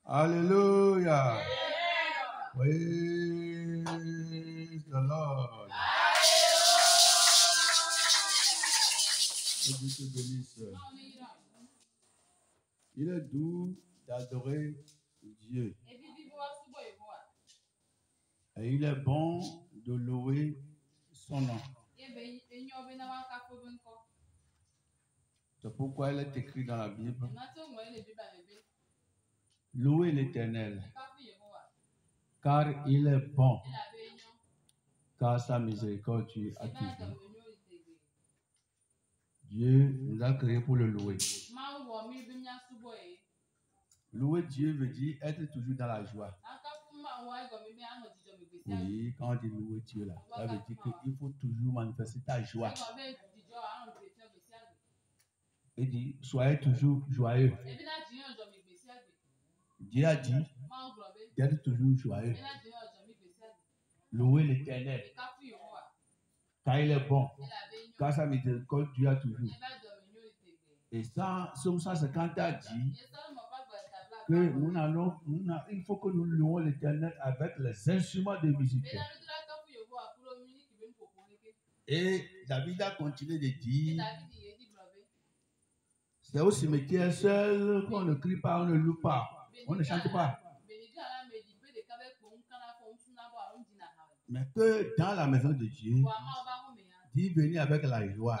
Alléluia. Praise the Lord. Que Dieu te bénisse. Il est doux d'adorer Dieu. Et il est bon de louer son nom. C'est pourquoi il est écrit dans la Bible: louez l'Éternel, car il est bon, car sa miséricorde a toujours. Dieu nous a créés pour le louer. Louer Dieu veut dire être toujours dans la joie. Oui, quand on dit louer Dieu là, ça veut dire qu'il faut toujours manifester ta joie. Il dit, soyez toujours joyeux. Dieu a dit d'être toujours joyeux. Louez l'Éternel, car il est bon, car sa miséricorde dure toujours. Et ça, Somme 150 a dit que il faut que nous louons l'Éternel avec les instruments de musique. Et David a continué de dire: c'est au cimetière seul qu'on ne crie pas, on ne loue pas, on ne chante pas. Mais que dans la maison de Dieu, dit venir avec la joie.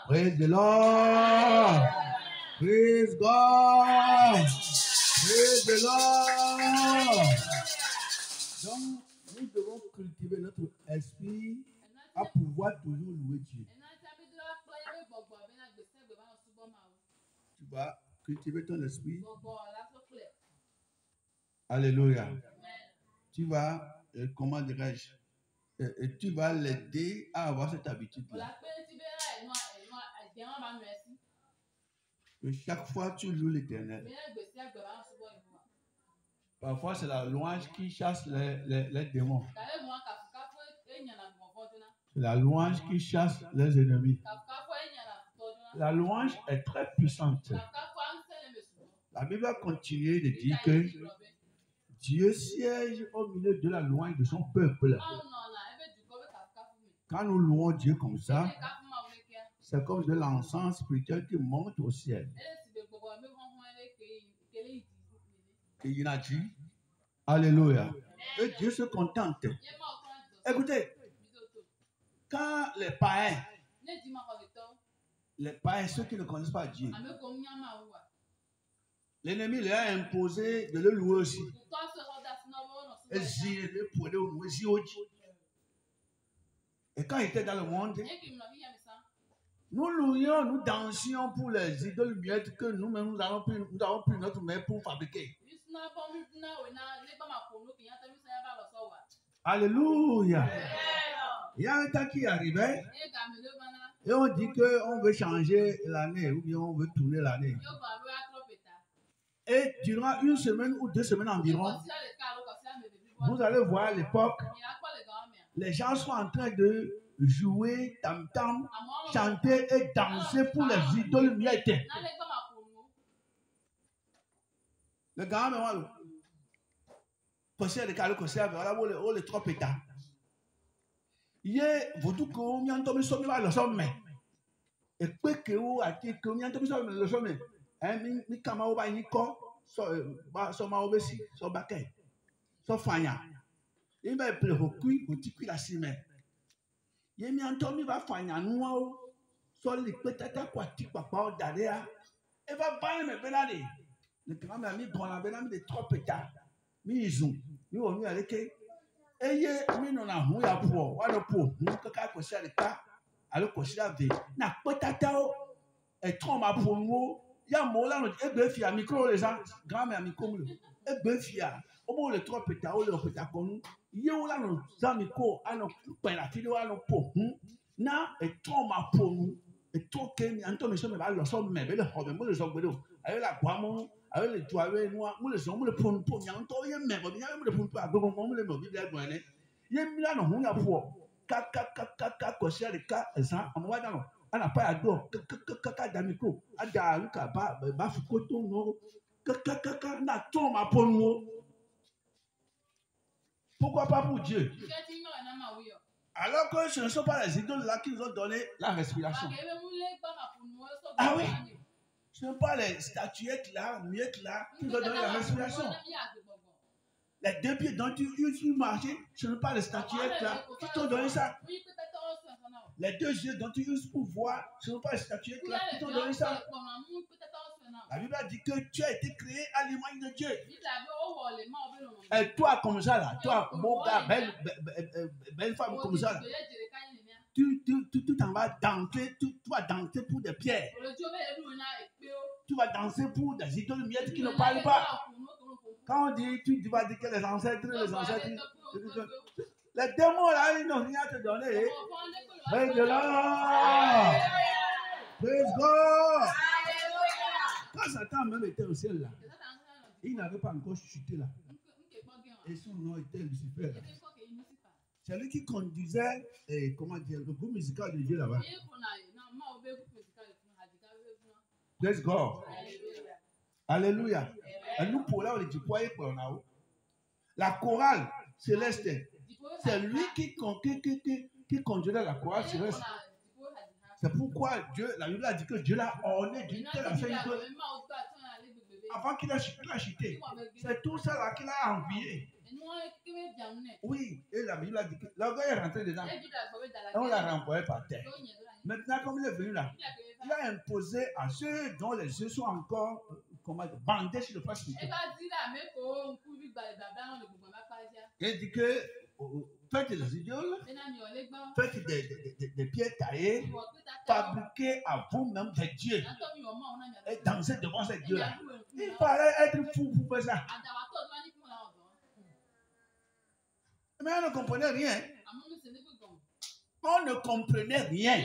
Praise the Lord. Praise God. Praise the Lord. Donc, nous devons cultiver notre esprit à pouvoir toujours louer Dieu. Tu vas cultiver ton esprit. Alléluia. Tu vas, comment dirais-je, tu vas l'aider à avoir cette habitude-là. Et chaque fois, tu loues l'Éternel. Parfois, c'est la louange qui chasse les démons. C'est la louange qui chasse les ennemis. La louange est très puissante. La Bible a continué de dire que Dieu siège au milieu de la louange de son peuple. Quand nous louons Dieu comme ça, c'est comme de l'encens spirituel qui monte au ciel. Alléluia. Et Dieu se contente. Écoutez, quand les païens, ceux qui ne connaissent pas Dieu, l'ennemi leur a imposé de le louer aussi. Et quand il était dans le monde, nous louions, nous dansions pour les idoles muettes que nous-mêmes nous avons pris notre main pour fabriquer. Alléluia. Il y a un temps qui arrivait et on dit qu'on veut changer l'année ou bien on veut tourner l'année. Et durant une semaine ou 2 semaines environ, vous allez voir à l'époque, les gens sont en train de jouer, tam-tam, chanter et danser pour les idoles miettes. Le gars, mais voilà, les 3 pétards. Hier, vous dites que vous m'y tombé sur le sommet. Et que vous avez dit que vous m'y tombé sur le sommet. Mi kama oba yiko so ma obesi so bakay so fanya il va ple hokui otikui la sime ye mi antomi va fanya nuwa o so li petata kwati papa o darea e va ba me benade le grand mi bon la benami de 3 pétards mi izun mi o mi aleke eye mi no na hu ya po wa no po hu kaka ko se ale ka ale ko se ave na petata o e tron ma po nuo. Il y a un mot là, il y a un micro, les gens, grand-mère, micro, il y a un 3 pétards, il y a un micro, il y a un vidéo, il y a un pot, il y a un trop ma peau, et trop qu'il y a un temps, mais le son, mais le hobby, moi, le son, avec la guamon, avec les joyeux noirs, moi, le son, moi, le pont, il y a un temps, il y a même, il y a le pont, il y a le mobile, il y a il y a un là, kaka, cocher les cas, ça, on va dans on n'a pas à dos, kaka, micro, à Daruka, Bafukoto, Pourquoi pas pour Dieu? Alors que ce ne sont pas les idoles là qui nous ont donné la respiration. Ah oui, ce ne sont pas les statuettes là, miettes là, qui nous ont donné la respiration. Les deux pieds dont tu marches, ce ne sont pas les statuettes là qui t'ont donné ça. Les deux yeux dont tu uses pour voir, ce ne sont pas les statuettes là qui t'ont donné ça. La Bible a dit que tu as été créé à l'image de Dieu. Et toi, comme ça là, toi, beau gars, belle femme comme ça là, tu t'en vas danser, tu vas danser pour des pierres. Tu vas danser pour des idoles miettes qui ne parlent pas. Quand on dit, tu vas dire que les ancêtres, les démons là, ils n'ont rien à te donner. Praise the Lord. Praise God. Quand Satan même était au ciel là, il n'avait pas encore chuté là. Et son nom était Lucifer. C'est lui qui conduisait, comment dire, le groupe musical de Dieu là-bas. Praise God. Alléluia. Et nous pour là, on dit quoi pour là. La chorale céleste, c'est lui qui conduisait la chorale céleste. C'est pourquoi Dieu, la Bible a dit que Dieu l'a orné d'une telle affaire avant qu'il a chuté. C'est tout ça là qu'il a envié. Oui, et la Bible a dit que l'orgueil est rentré dedans. Et on l'a renvoyé par terre. Maintenant, comme il est venu là, il a imposé à ceux dont les yeux sont encore bandés sur le face du cœur. Il dit que faites des idoles, faites des pierres taillées, fabriquez à vous-même des dieux et dansez devant ces dieux-là. Il paraît être fou pour faire ça. Mais on ne comprenait rien. On ne comprenait rien.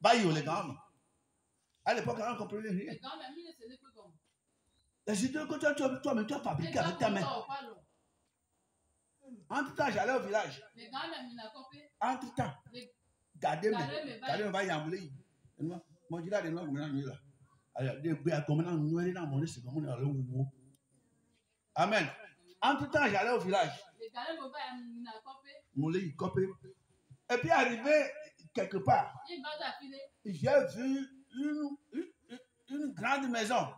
Bah, les gars. À l'époque, on ne comprenait rien. Les idoles que toi-même tu as fabriquées avec ta main. Entre temps, j'allais au village. Entre temps, gardez-moi, va y aller. Moi, je dis là, des noms, là. Amen. Entre temps, j'allais au village. Et puis arrivé quelque part, j'ai vu une grande maison.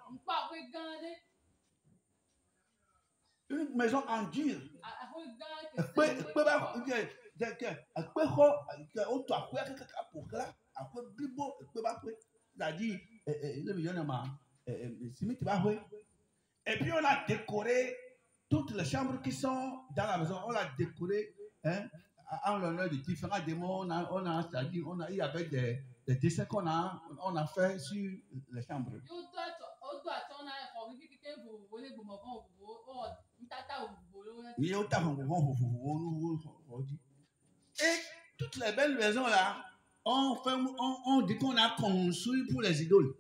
Une maison en dur. Et puis on a décoré toutes les chambres qui sont dans la maison. On l'a décoré en l'honneur de différents démons. Il y avait des dessins qu'on a fait sur les chambres. Et toutes les belles maisons là, on dit qu'on a construit pour les idoles.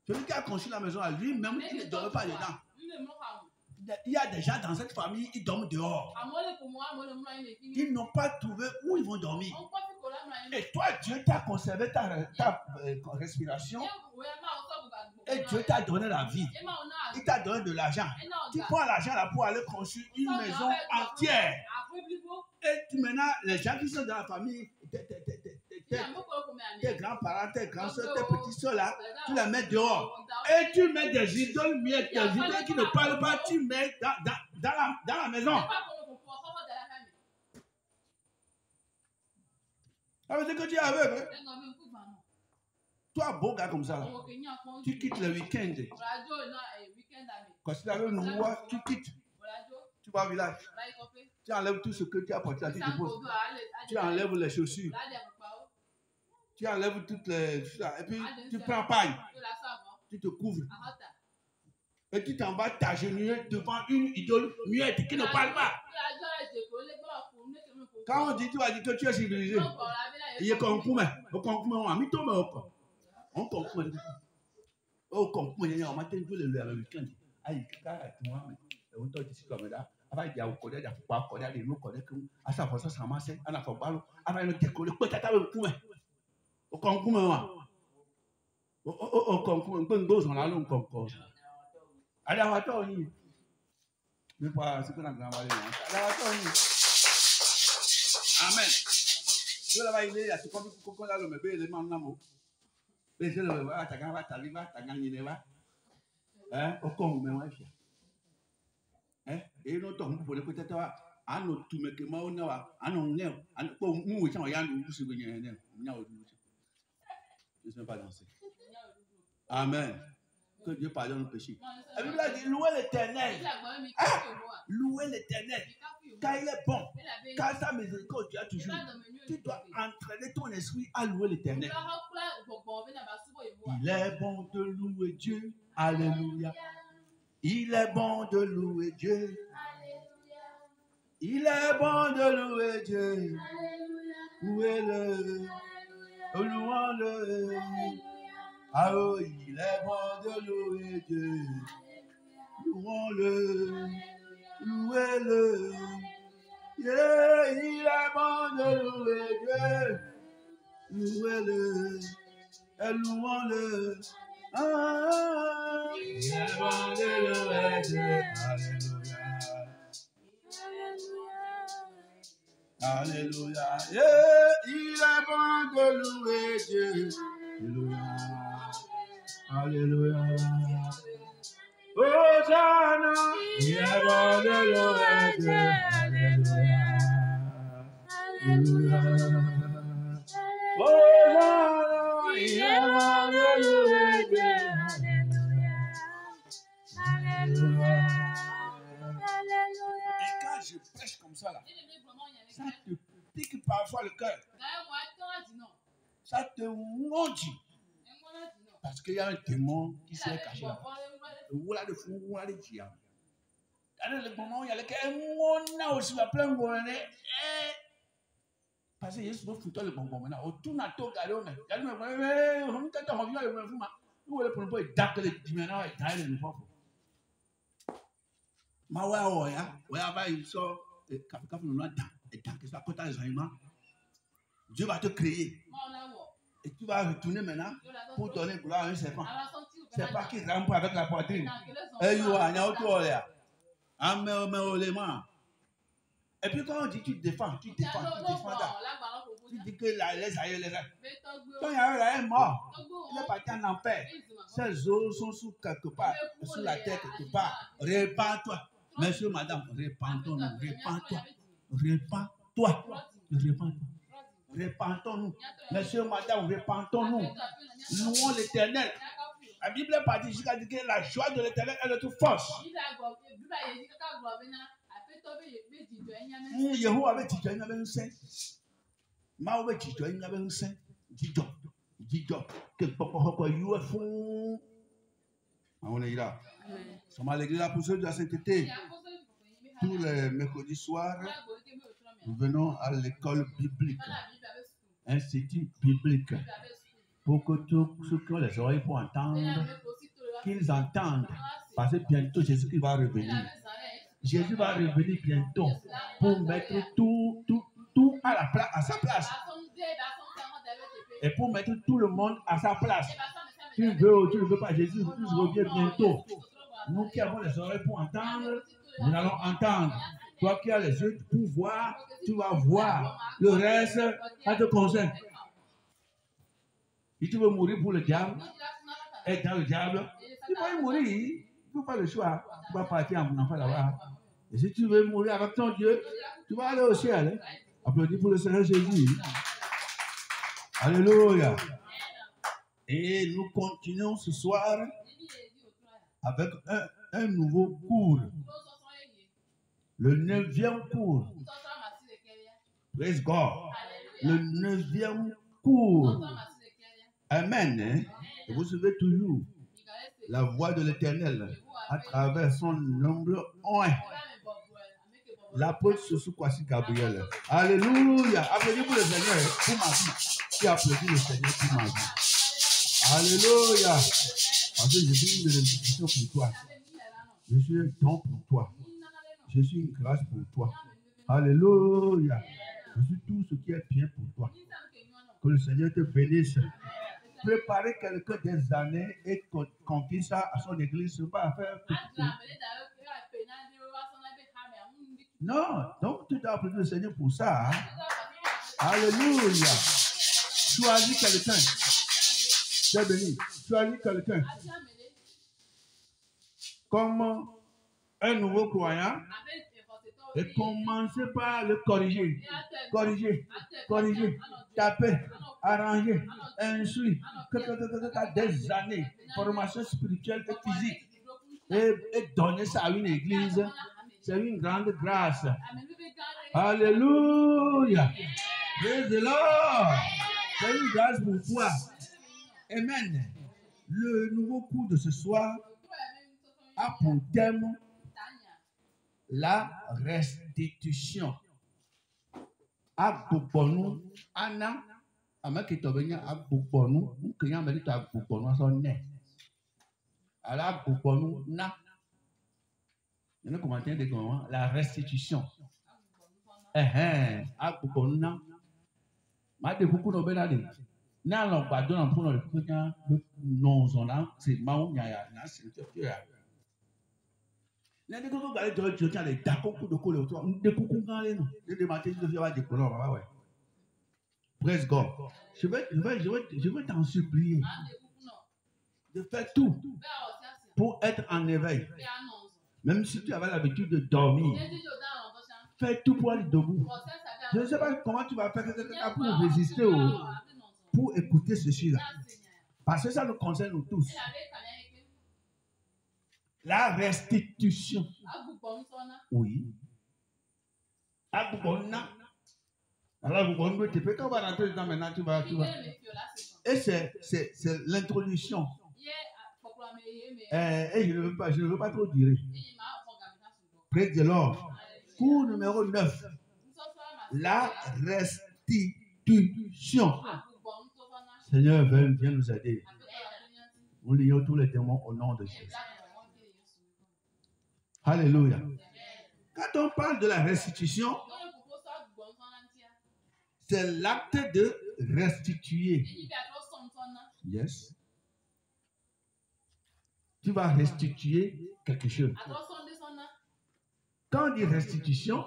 Celui qui a construit la maison à lui-même, il ne dort pas dedans. Il y a des gens dans cette famille, ils dorment dehors. Ils n'ont pas trouvé où ils vont dormir. Et toi, Dieu t'a conservé ta respiration. Et Dieu t'a donné la vie. Il t'a donné de l'argent. Tu prends l'argent là pour aller construire une maison entière. Et maintenant, les gens qui sont dans la famille, tes grands-parents, tes grands-soeurs, tes petits-soeurs là, tu les mets dehors. Et tu mets des idoles miettes, des idoles qui ne parlent pas, tu mets dans la maison. Ça veut dire que tu es aveugle. Toi, beau gars comme ça, là, tu quittes le week-end. Quand tu as une voix, tu quittes. Tu vas au village. Tu enlèves tout ce que tu as porté à tes épaules. Tu enlèves les chaussures. Tu enlèves toutes les... Et puis, tu prends paille. Tu te couvres. Et tu t'en vas t'agenouiller devant une idole muette qui ne parle pas. Quand on dit, tu vas dire que tu es civilisé. Il y a concours, on a mis ton mot. On concourt. Oh, concours, on m'a dit que le week-end. Aïe, on t'a dit comme ça. Ava dia ukode dia kwa kode dia no kode ku asa fosa samase ana fo balo ava no dekole pe tata we kume o kon kume wa o kon kume pe ndo so la lo kon kon ada wa to yin nípa sikuna gran wale na ada wa to yin amen yo la va ile ati ko la lo me be le ma na mo be se lo va ta gan va ta li va ta gan yin va o kon me wa fi e no to mpo le ko tata wa ano tumeke ma ona wa ano ne ano ko mu we chan ya no busi we yen ne nya o du je sais pas danser amen que Dieu pardonne nos péchés la Bible dit louez l'Éternel louez l'Éternel car il est bon car sa miséricorde dure toujours tu dois entraîner ton esprit à louer l'Éternel il est bon de louer Dieu alléluia il est bon de louer Dieu. Il est bon de louer Dieu. Louez-le. Louons-le. Ah oh, il est bon de louer Dieu. Louons-le. Louez-le. Yeah, il est bon de louer Dieu. Louez-le. Et louons-le. Ah, il est bon de louer Dieu. Alléluia. Alléluia. Yeah, il est bon de louer Dieu. Alléluia. Alléluia. Hosanna. Il est bon de louer Dieu. Alléluia. Alléluia. Hosanna. Il est bon de louer Dieu. Alléluia. Alléluia. Et quand je prêche comme ça là, ça te pique parfois le cœur. Ça te maudit. Parce qu'il y a un démon qui s'est caché là. Voilà le fou, voilà le diable. Dans le moment où il y a le cœur, on a aussi la pleine bonne. Parce que Jésus doit foutre le bonbon maintenant. Autour de tout, regardez, on quand on revient, on va nous le prenons pas et d'accord les dimanches et d'aller le voir. Ma ouais va il sort et quand on l'entend et tant que ça côté les animaux, Dieu va te créer. Et tu vas retourner maintenant pour donner gloire à un serpent. C'est pas qui rampe avec la poitrine. Et il y a autour là. Et puis quand on dit tu défends là. Tu dis que les aïeux, quand il y a un mort, il est parti en enfer. Ses os sont sous quelque part, sous la terre quelque part. Répands-toi. Monsieur, madame, répandons-nous. Répands-toi. Répands-toi. Répandons-nous. Monsieur, madame, répandons-nous. Louons l'Éternel. La Bible est partie jusqu'à dire que la joie de l'Éternel est notre force. Yehowa avait dit qu'il y avait un saint. Ma avait dit qu'il y avait un saint. Dis-donc. Que papa you are fou. On est là. Nous sommes à l'église là pour ceux de la sainteté. Tous les mercredis soirs, nous venons à l'école biblique, institut biblique, pour que tous ceux qui ont les oreilles pour entendre, qu'ils entendent. Parce que bientôt Jésus va revenir. Jésus va revenir bientôt pour mettre tout à sa place. Et pour mettre tout le monde à sa place. Tu veux ou tu ne veux pas, Jésus revient bientôt. Nous qui avons les oreilles pour entendre, nous allons entendre. Toi qui as les yeux pour voir, tu vas voir. Le reste, ça te concerne. Si tu veux mourir pour le diable, être dans le diable, tu vas y mourir. Tu n'as pas le choix. Tu vas partir en enfant là-bas. Et si tu veux mourir avec ton Dieu, tu vas aller au ciel. Applaudis pour le Seigneur Jésus. Alléluia. Et nous continuons ce soir avec un nouveau cours. Le 9e cours. Praise God. Le 9e cours. Amen. Et vous savez toujours la voix de l'Éternel à travers son nombre 1. L'apôtre Sosu Kwasi Gabriel. Alléluia. Applaudissez pour le Seigneur pour ma vie. Qui applaudit le Seigneur pour ma vie. Alléluia. Parce que je suis une bénédiction pour toi. Je suis un don pour toi. Je suis une grâce pour toi. Alléluia. Je suis tout ce qui est bien pour toi. Que le Seigneur te bénisse. Préparer quelqu'un des années et confier ça à son église, ce n'est pas à faire. Non, donc tu dois prier le Seigneur pour ça. Hein? Alléluia. Choisis quelqu'un. C'est béni. Choisis quelqu'un. Comme un nouveau croyant. Et commencez par le corriger. Corriger. Taper. Arranger. Instruire. Des années. Formation spirituelle et physique. Et donner ça à une église. C'est une grande grâce. Alléluia. Praise the Lord. C'est une grâce pour toi. Amen. Le nouveau cours de ce soir a pour thème la restitution. Agbubonu ana amakitobenya agbubonu nkenya merito agbubonu asonne. Alors agbubonu na. Il y a un commentaire de la restitution. Agbubonu na. Ma de beaucoup no benade. Na lo gbado na fun le kunya no zona se mawo nyaya na se te ya. Les gens qui ont dit les d'accord de coller autour, des coucou quand les non, les matins de faire des couleurs, ouais. Praise God. Je vais t'en supplier de faire tout pour être en éveil. Même si tu avais l'habitude de dormir, fais tout pour aller debout. Je ne sais pas comment tu vas faire pour résister pour écouter ceci-là. Parce que ça nous concerne nous tous. La restitution. Oui. Alors, tu peux quand on va rentrer dedans maintenant, tu vas. Et c'est l'introduction. Et je ne veux pas trop durer. Praise the Lord. Cours numéro 9. La restitution. Seigneur, viens nous aider. Nous lions tous les démons au nom de Jésus. Alléluia. Quand on parle de la restitution, c'est l'acte de restituer. Yes. Tu vas restituer quelque chose. Quand on dit restitution,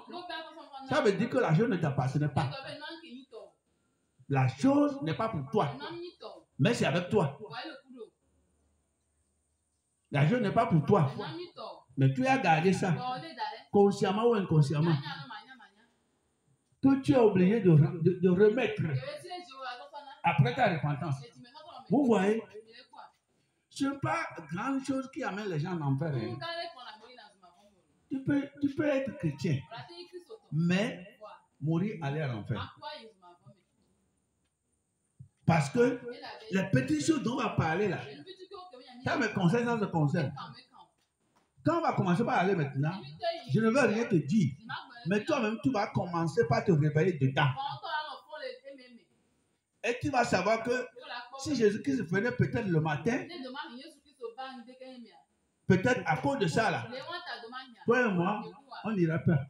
ça veut dire que la chose ne t'appartient pas. La chose n'est pas pour toi, mais c'est avec toi. La chose n'est pas pour toi, mais tu as gardé ça, consciemment ou inconsciemment, que tu es obligé de remettre après ta repentance. Vous voyez, ce n'est pas grande chose qui amène les gens en enfer. Tu peux être chrétien, mais mourir aller en enfer. Parce que les petites choses dont on va parler là, ça me concerne, ça me concerne. Quand on va commencer par aller maintenant, je ne veux rien te dire, mais toi-même, tu vas commencer par te réveiller dedans. Et tu vas savoir que si Jésus-Christ venait peut-être le matin, peut-être à cause de ça là, toi et moi, on n'ira pas.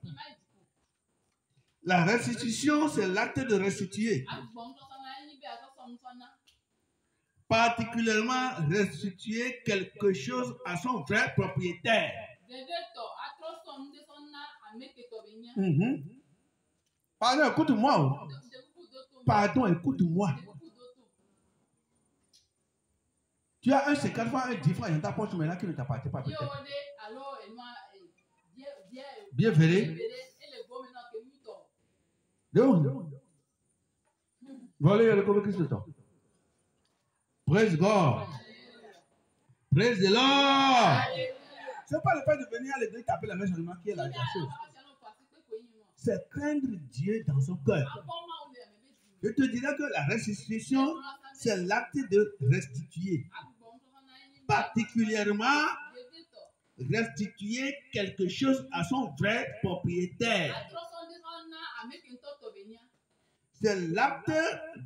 La restitution, c'est l'acte de restituer. Particulièrement restituer quelque chose à son vrai propriétaire. Pardon, écoute-moi. Pardon, écoute-moi. Tu as un 50 fois, un 10 fois dans ta poche maintenant qui ne t'appartient pas peut-être. Bien verré. Voilà le commun Christ. Praise God. Praise the Lord. Ce n'est pas le fait de venir à l'église taper la main seulement qui est la chose. C'est craindre Dieu dans son cœur. Je te dirais que la restitution, c'est l'acte de restituer. Particulièrement, restituer quelque chose à son vrai propriétaire. C'est l'acte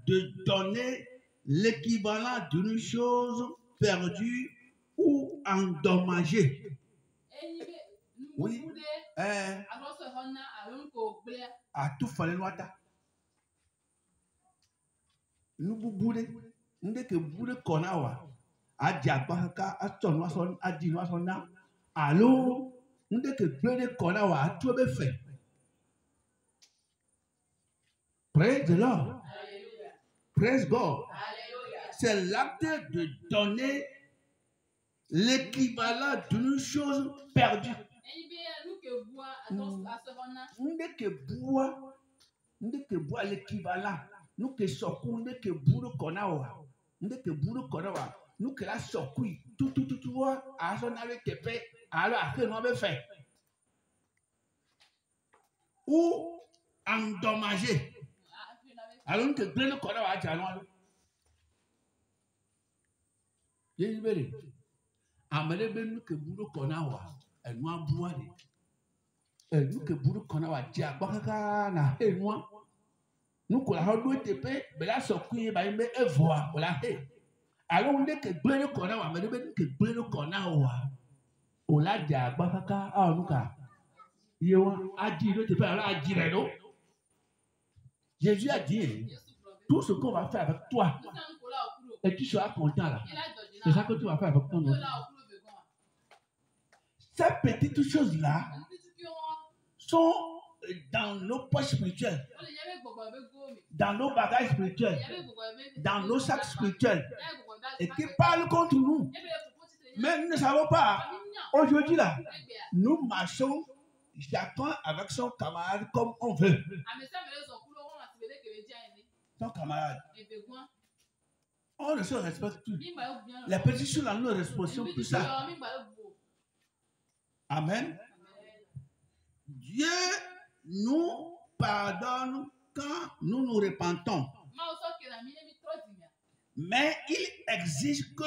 de donner l'équivalent d'une chose perdue ou endommagée. Oui. A tout fait le noata. Nous boudez, nous dès que boudez konawa, a diabaka, a ton noison, a dit noisonna. Allô, nous dès que boudez konawa, a tout fait. Praise the Lord. Praise God. C'est l'acte de donner l'équivalent d'une chose perdue. Nous que bois l'équivalent. Nous que sokou, nous que bourre konawa. Nous que bourre konawa. Nous que la sokou, tout, à son avec tes paix, alors après, nous avons fait. Ou endommager. Alors que bourre konawa, à January. J'ai dit, amene be nous que bourre konawa, et nous en boire. Et nous que bourre konawa, dia, bakaka, na, et moi. Nous qu'on a doué tépé, mais là sokou, bah il met un voix, voilà. Alors on dit que bourre konawa, mais nous que bourre konawa. On l'a dia, bakaka, ah nous ka. Yo a dit le tépé, alors a dit non. Jésus a dit, tout ce qu'on va faire avec toi, et tu seras content là. C'est ça que tu vas faire avec ton nom. Ces petites choses-là sont dans nos poches spirituelles, dans nos bagages spirituels, dans nos sacs spirituels, et qui parlent contre nous. Mais nous ne savons pas. Aujourd'hui là, nous marchons chacun avec son camarade comme on veut. Son camarade. On ne se respecte plus. Les petits choses là, nous ne respectons plus ça. Amen. Dieu nous pardonne quand nous nous repentons. Mais il exige que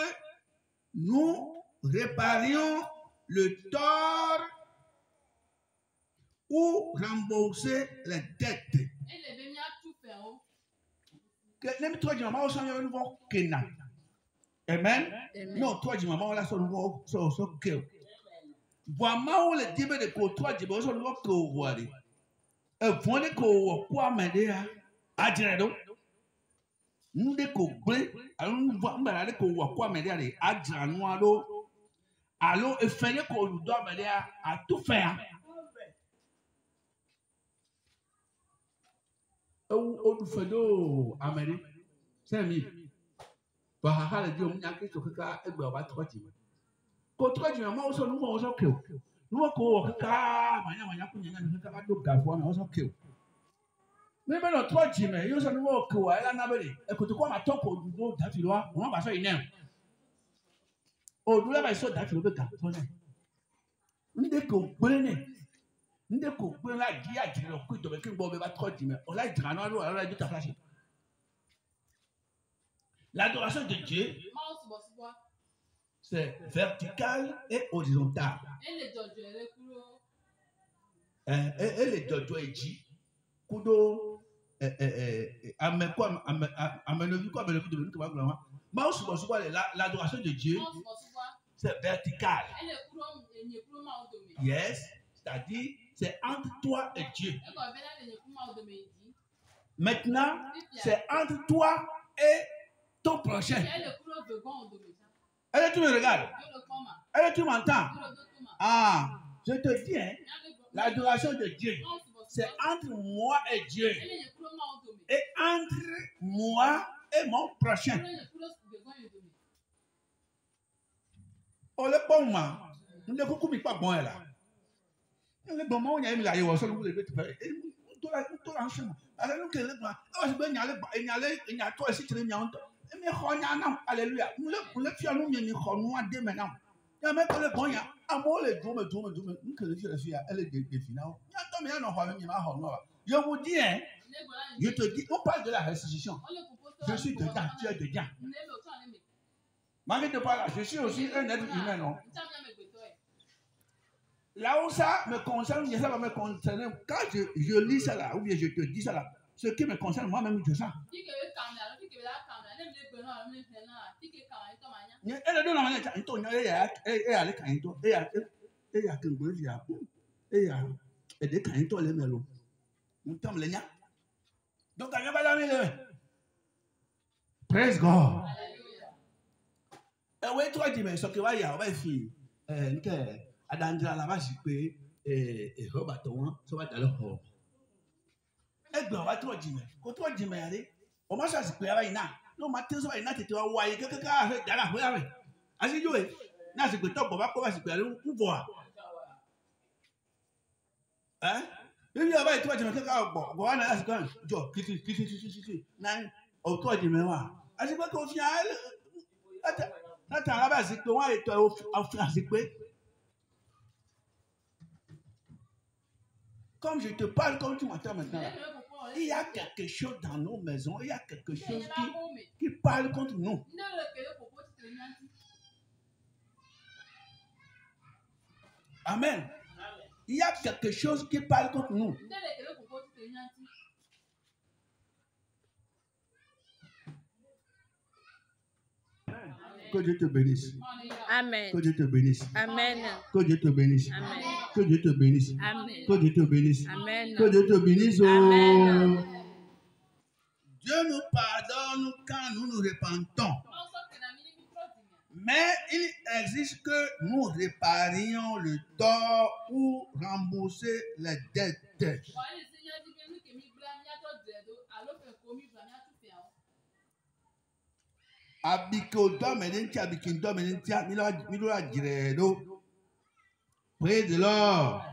nous réparions le tort ou rembourser les dettes. Amen. Non, toi, dis maman, là, son nouveau, son cœur. Vraiment, le diable de côtoie, dis maman, son nouveau cœur. Et voilà que quoi m'aider à dire non. Nous découvrons, alors nous voyons que quoi m'aider à dire non. Alors, il fallait qu'on nous doit m'aider à tout faire. Au fado amene sami ba hala di omunya ke so kaka egbe oba troji ko troji ma o so nu mo so ke o nu ko kaka manya kunya nya kaka do gafo na o so ke o me be no troji me yo so nu mo ke wa ela na bele e ko to ko ma to ko du da fi lo wa won ba so ina o du le ba so da fi lo be ga so na ni de ko gbere ne nous comprenons la guia du coup de quelqu'un qui va trop dire on l'a dit alors la dit ta place. L'adoration de Dieu c'est vertical et horizontal. Et les dodo est dit kudo amen quoi amen quoi amen de quoi gloire. Mais souvent l'adoration de Dieu c'est vertical. Yes, c'est-à-dire c'est entre toi et Dieu. Maintenant, c'est entre toi et ton prochain. Est-ce que tu me regardes? Est-ce que tu m'entends? Ah, je te dis, hein, l'adoration de Dieu, c'est entre moi et Dieu. Et entre moi et mon prochain. Oh, le bon moment, nous ne pouvons pas bon là. Le bon moment, il y a eu la yowa, ça nous le fait faire. Et tout l'enchaînement. Alors nous que le bon, ah je vais y aller, il y a toi ici tu le nyant. Mais khonyana, alléluia. Nous le fions nous ni khonwa dès maintenant. Il y a même que le bon il y a amour le drum, nous que le fille elle est définie. Il y a toi mais il y a non khwa mi ma khonwa. Je vous dis hein, je te dis, on parle de la restitution. Je suis dedans, tu es dedans. Malgré de pas là, je suis aussi un être humain non. Là où ça me concerne, ça va me concerner. Quand je lis ça là, ou bien je te dis ça là, ce qui me concerne moi-même, je sens. Elle est dans la manière, elle est Et des canitons les mélos. Nous sommes les gars. Donc, il n'y a pas d'ami. Praise God. Et oui, toi, dis-moi, ce que va y avoir, fille. Adandra la base, et Robert, ça va dans le hall. Et bien, on va toi, dis-moi. Quand toi, dis-moi, allez, on va s'asseoir à Ina. Non, matin, ça va Ina, tu te vois, ouais, quelqu'un a fait dans la rue. As-y, joué. N'a c'est que toi, on va pas se faire où voir. Hein? Et puis, après, toi, dis-moi, quelqu'un a bon, on a c'est quand même. Jo, qui. Non, au toi, dis-moi. As-y, quoi, qu'on vient, attends, là-bas, c'est que moi, et toi, au France, c'est quoi? Comme je te parle, comme tu m'entends maintenant, il y a quelque chose dans nos maisons, il y a quelque chose qui parle contre nous. Amen. Il y a quelque chose qui parle contre nous. Que Dieu te bénisse. Amen. Que Dieu te bénisse. Amen. Que Dieu te bénisse. Amen. Que Dieu te bénisse. Amen. Que Dieu te bénisse. Amen. Que Dieu te bénisse. Amen. Dieu nous pardonne quand nous nous repentons. Mais il existe que nous réparions le tort ou rembourser les dettes. Près de l'or.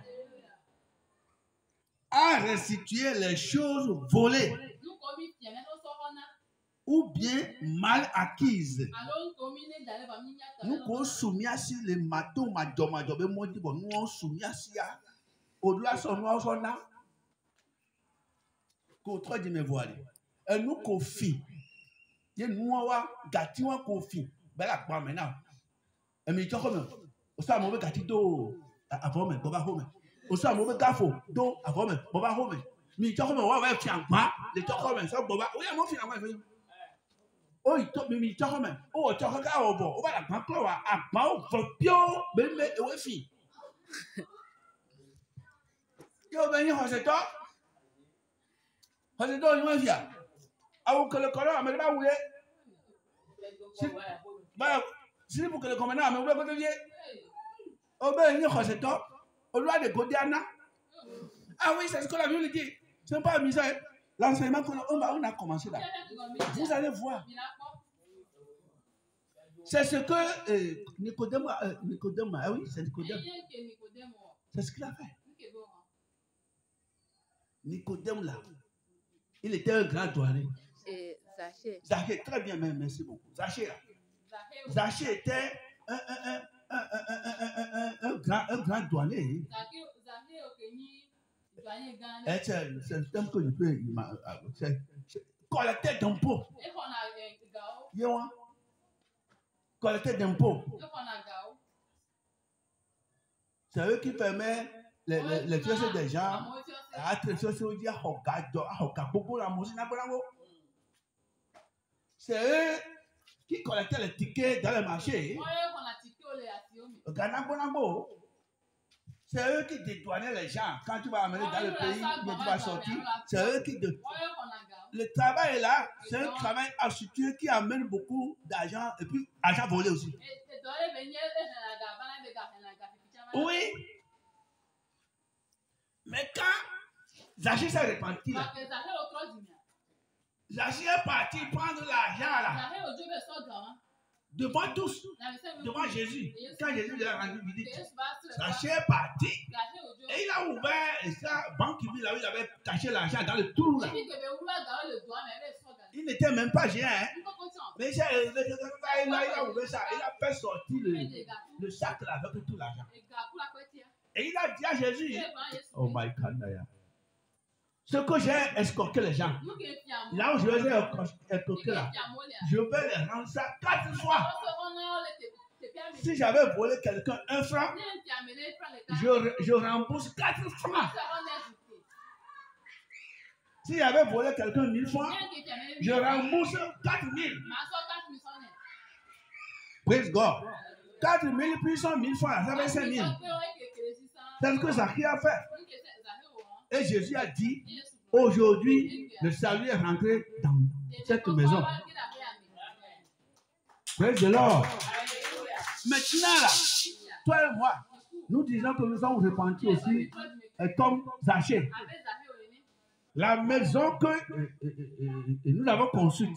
À restituer les choses volées ou bien mal acquises. Nous qu'on soumis à les matos, nous on soumis à au-delà son noir son âme. Qu'on trois de mes voiles. Et nous qu'on fit. Et nous on va gâter un qu'on fit. Ben là, quoi maintenant? Et mais tu comme au sein mauvais gâter d'eau avant même, boba home. Au sein mauvais gafo d'eau avant même, boba home. Mais tu comme on va faire quoi? Les tu comme ça boba. Oui, mon finalement. Oh, il tombe, mais il tombe même. Oh, tu regardes au bord. On va la prendre là, à pas au fond, mais ouais, fille. Yo, ben, il y a un temps. Un temps, il y a un via. Alors que le colon, mais pas où il est. Si vous que le commandant, mais où est-ce que oh, ben, il y a un temps. Au loin de Godiana. Ah oui, c'est ce que la Bible dit. Ce n'est pas amusant. L'enseignement qu'on a commencé là. Vous allez voir. C'est ce que Nicodème, ah oui, c'est Nicodème. C'est ce qu'il a fait. Nicodème là, il était un grand douanier. Zachée, très bien, merci beaucoup. Zachée là. Zachée était un grand douanier. C'est le terme que je peux. C'est collecteur d'impôts. Collecteur d'impôts. C'est eux qui permettent les pièces des gens à traiter ce qu'on dit à c'est eux qui collectaient les tickets dans le marché. C'est eux qui dédouanaient les gens. Quand tu vas amener dans le pays, tu vas sortir. C'est eux qui dédouanent. Le travail est là. C'est un travail astucieux qui amène beaucoup d'argent et puis argent volé aussi. Oui. Mais quand Zachée s'est repenti, Zachée est parti prendre l'argent là. Devant tous, devant Jésus. Quand Jésus lui a rendu visite, Zachée est parti et il a ouvert sa banque, il avait caché l'argent dans le trou là. Il n'était même pas géant. Hein? Mais il a ouvert ça, il a fait sortir le sac là avec tout l'argent. Et il a dit à Jésus, oh my God, ce que j'ai escroqué les gens, là où je les ai escroqués là, je vais les rendre ça 4 fois. Si j'avais volé quelqu'un 1 franc, je rembourse 4 francs. Si j'avais volé quelqu'un 1000 francs, je rembourse 4000. Praise God. 4000 plus 100 000 francs, ça fait 5000. C'est ce que Zacharie a fait. Et Jésus a dit, aujourd'hui, le salut est rentré dans cette maison. Praise the Lord. Maintenant, là, toi et moi, nous disons que nous sommes repentis aussi comme Zaché. La maison que nous avons construite,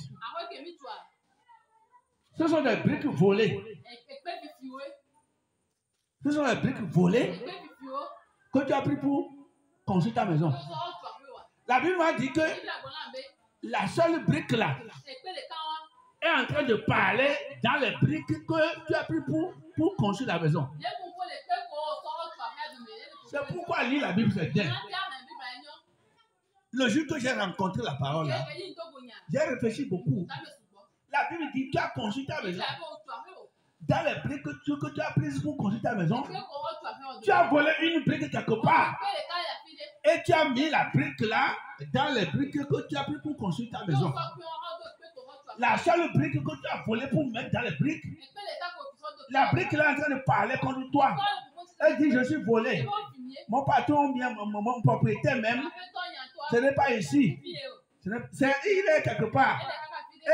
ce sont des briques volées. Ce sont des briques volées que tu as pris pour construire ta maison. La Bible m'a dit que la seule brique là est en train de parler dans les briques que tu as pris pour construire la maison. C'est pourquoi lire la Bible, c'est bien. Le jour que j'ai rencontré la parole là, j'ai réfléchi beaucoup. La Bible dit, tu as construit ta maison. Dans les briques que tu as prises pour construire ta maison, tu as volé une brique quelque part. Et tu as mis la brique là dans les briques que tu as prises pour construire ta maison. La seule brique que tu as volée pour mettre dans les briques, la brique là est en train de parler contre toi. Elle dit, je suis volé. Mon patron, mon propriétaire même, ce n'est pas ici. Il est quelque part.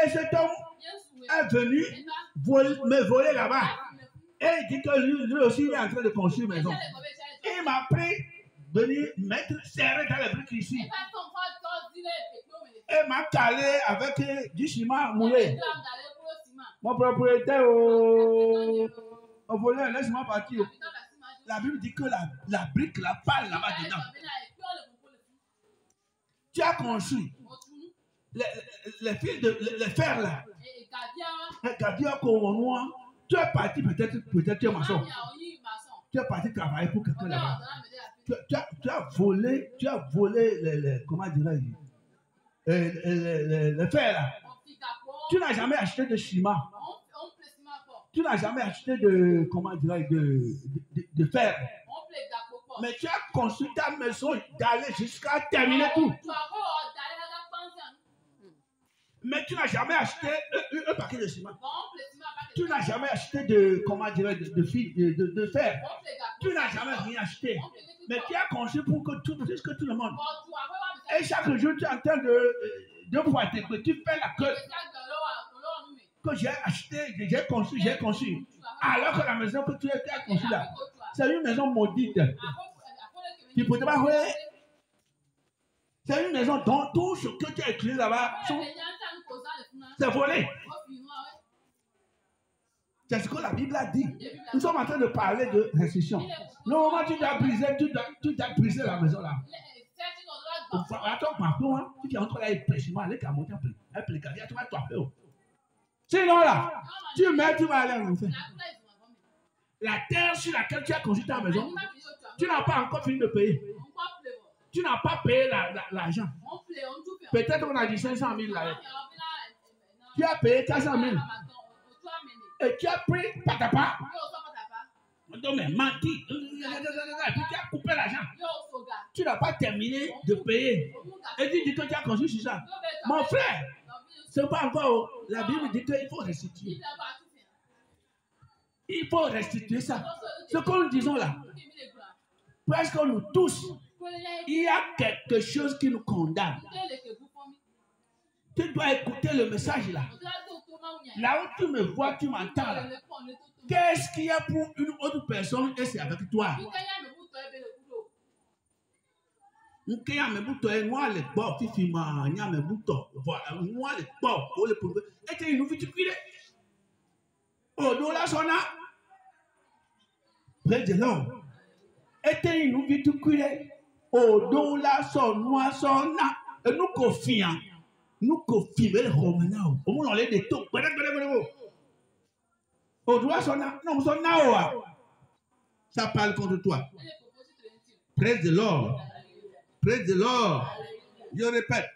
Et cet homme est venu me voler là-bas. Et il dit que lui aussi il est en train de construire une maison. Il m'a pris venir mettre serré dans les briques ici. Et m'a calé avec du ciment moulé. Mon propriétaire au voleur, laisse-moi partir. La Bible dit que la brique là parle là-bas dedans. Tu as construit les fils les fers là. Tu es parti peut-être tu es maçon. Tu es parti travailler pour quelqu'un là-bas. Tu as volé comment dirais-je, les fers là. Tu n'as jamais acheté de ciment. Tu n'as jamais acheté de, comment dirais-je, de fer. Mais tu as construit ta maison d'aller jusqu'à terminer tout. Mais tu n'as jamais acheté un paquet de ciment. Tu n'as jamais acheté de, comment dirais-je, de fer. Tu n'as jamais rien acheté. Mais tu as construit pour que tout le monde. Et chaque jour, tu es en train de pointer que tu fais la queue. Que j'ai acheté, j'ai construit. Alors que la maison que tu as construite là, c'est une maison maudite. Tu ne peux pas voir. C'est une maison dont tout ce que tu as écrit là-bas, c'est volé. C'est ce que la Bible a dit. Nous sommes en train de parler de restriction. Normalement, tu dois briser la maison là. Attends, maintenant, tu es en train d'aller prêcher, tu vas t'appeler. Sinon là, tu mets, tu vas aller en enfer. La terre sur laquelle tu as construit ta maison, tu n'as pas encore fini de payer. Tu n'as pas payé l'argent. Peut-être on a dit 500 000 là. Tu as payé 400 000. Et tu as pris patapa. Donc, mais menti. Et puis tu as coupé l'argent. Tu n'as pas terminé de payer. Et tu dis que tu as construit sur ça. Mon frère, ce n'est pas encore. La Bible dit qu'il faut restituer. Il faut restituer ça. Ce que nous disons là, presque nous tous, il y a quelque chose qui nous condamne. Tu dois écouter le message là. Là où tu me vois, tu m'entends là. Qu'est-ce qu'il y a pour une autre personne et c'est avec toi? Praise the Lord. Et nous vite cuire au dos là son noir son na et nous confions les romanaux au moins on les détourne au doigt son na non son na ça parle contre toi. Praise the Lord. Praise the Lord. Je répète.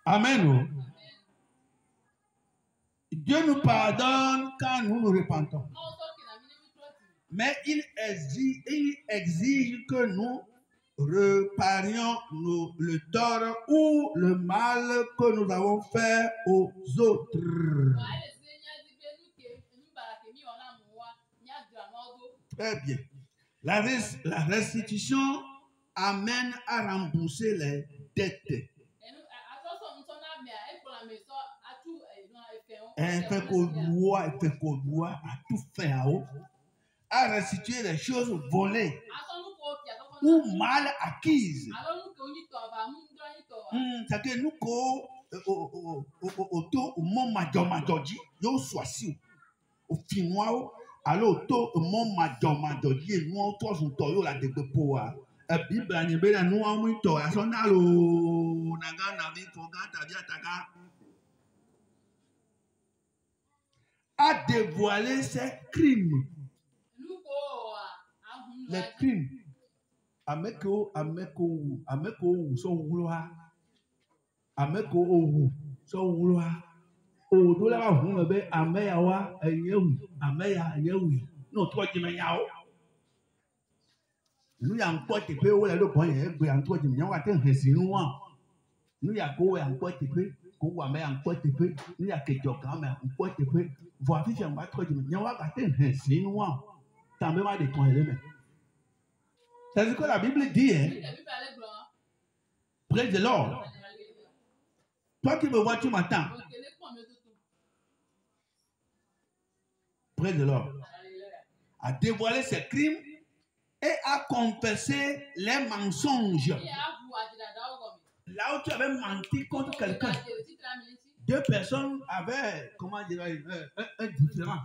Amen. Dieu nous pardonne quand nous nous repentons. Mais il exige que nous réparions le tort ou le mal que nous avons fait aux autres. Très bien. La restitution amène à rembourser les dettes. Un fait qu'on doit à tout faire, à restituer les choses volées ou mal acquises. C'est que nous, au moment majorji, yo soit si au finnois, alors au moment majorji, nous on tous on toyo la dépoa. Bible a nié la nous on mito a son alo naga navi foga tabia taka a dévoilé ses crimes. Les crimes. Ameko so wulwa. Ameko owu so wulwa. Odo la hun be ameya wa eyewu ameya eyewu. No to jime yao. Nu ya npo te pe wo le do bon yen gbe an to jime yan wa te hesi nu wa. Nu ya ko we an po te pe ko wa me an po te pe. Nu ya kejo kan me an po te pe. Vo afi fe wa to jime yan wa ka te hesi nu wa. Ta me ma de ton ele me. C'est ce que la Bible dit, hein? Praise the Lord. Toi qui me vois, tu m'entends. Praise the Lord. A dévoilé ses crimes et a confessé les mensonges. Là où tu avais menti contre quelqu'un, deux personnes avaient, comment dire, un différent.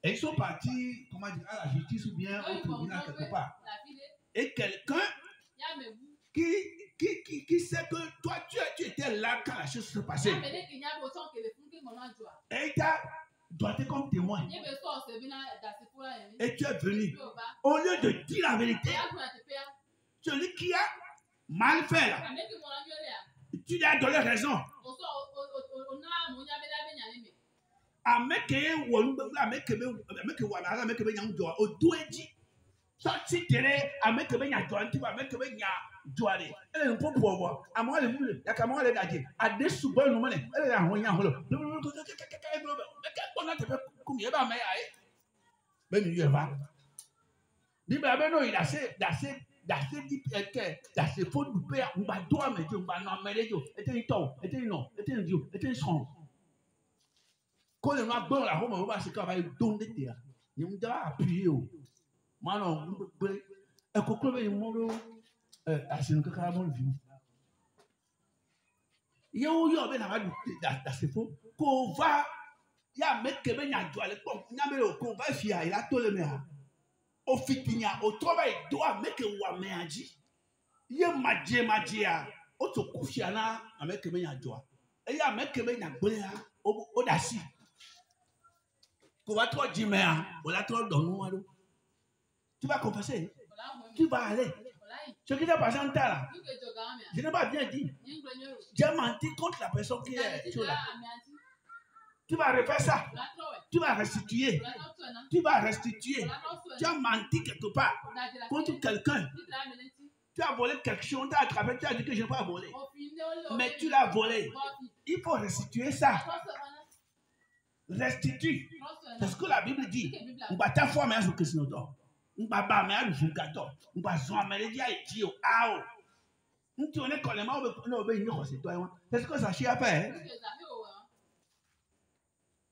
Et ils sont partis, comment dire, à la justice ou bien au tribunal quelque part. Et quelqu'un qui sait que toi, tu étais là quand la chose se passait. Et il t'a doigté comme témoin. Et tu es venu. Au lieu de dire la vérité, celui qui a mal fait là, tu lui as donné raison. Ameke wonu bla ameke wa na ameke be nyam jo odu eji so ti tere ameke be nya jo anti ba ameke be nya jo are ele npo bo amo le mu ya ka mo le daje ade subo nu mo le ele ahun nya ho lo meke ko na te be ku mi e ba me ya e be mi ye ba bi ba be no ida se di eke da se fo du pe ngba do amejo ngba no merejo ete to ete no ete ndio ete son. Quand les gens bon la home on va se faire avec don de terre ils me doit appuyer o mano e koklo be mo asinu kaka mo vi yo be na ba da se fo ko va ya meke be nya do ale pom nya be ko va fi a ila to le me ha o fitinya o to ba do a meke wa me aji ye maje a o to kufia na ameke be nya do a e ya meke be nya gbe ha o da si. Tu vas trop dire, mais voilà, trop donne-nous. Tu vas confesser. Tu vas aller. Ce qui s'est passé en temps là, je n'ai pas bien dit. J'ai menti contre la personne qui est là. Tu vas refaire ça. Tu vas restituer. Tu vas restituer. Tu as menti quelque part contre quelqu'un. Tu as volé quelque chose, tu as attrapé, tu as dit que je n'ai pas volé. Mais tu l'as volé. Il faut restituer ça. Restitue. C'est ce que la Bible dit. On va ta foi, mais je que c'est notre. On va pas mais je gâteau. On va jouer mais les dia et dire ah. On tourne quand les mains on va venir c'est toi. C'est ce que ça chie à faire.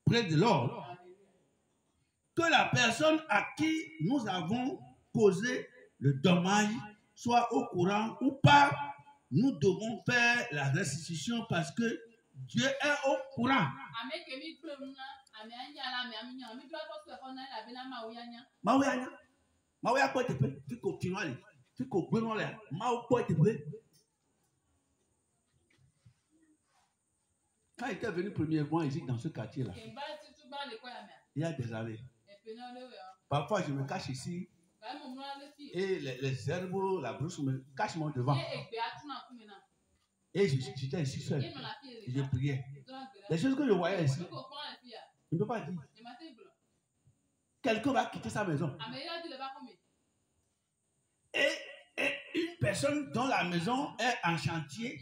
Près de l'ordre. Que la personne à qui nous avons causé le dommage soit au courant ou pas, nous devons faire la restitution parce que Dieu est au courant. Mawuya quoi te fait, tu continues, tu comprends là, Mawu quoi te fait. Quand il était venu premièrement ici dans ce quartier-là, il y a des années. Parfois je me cache ici et les herbes, la brousse me cachent mon devant. Et j'étais ici seul. Et je priais. Les choses que je voyais ici, je ne peux pas dire. Quelqu'un va quitter sa maison. Et une personne dont la maison est en chantier,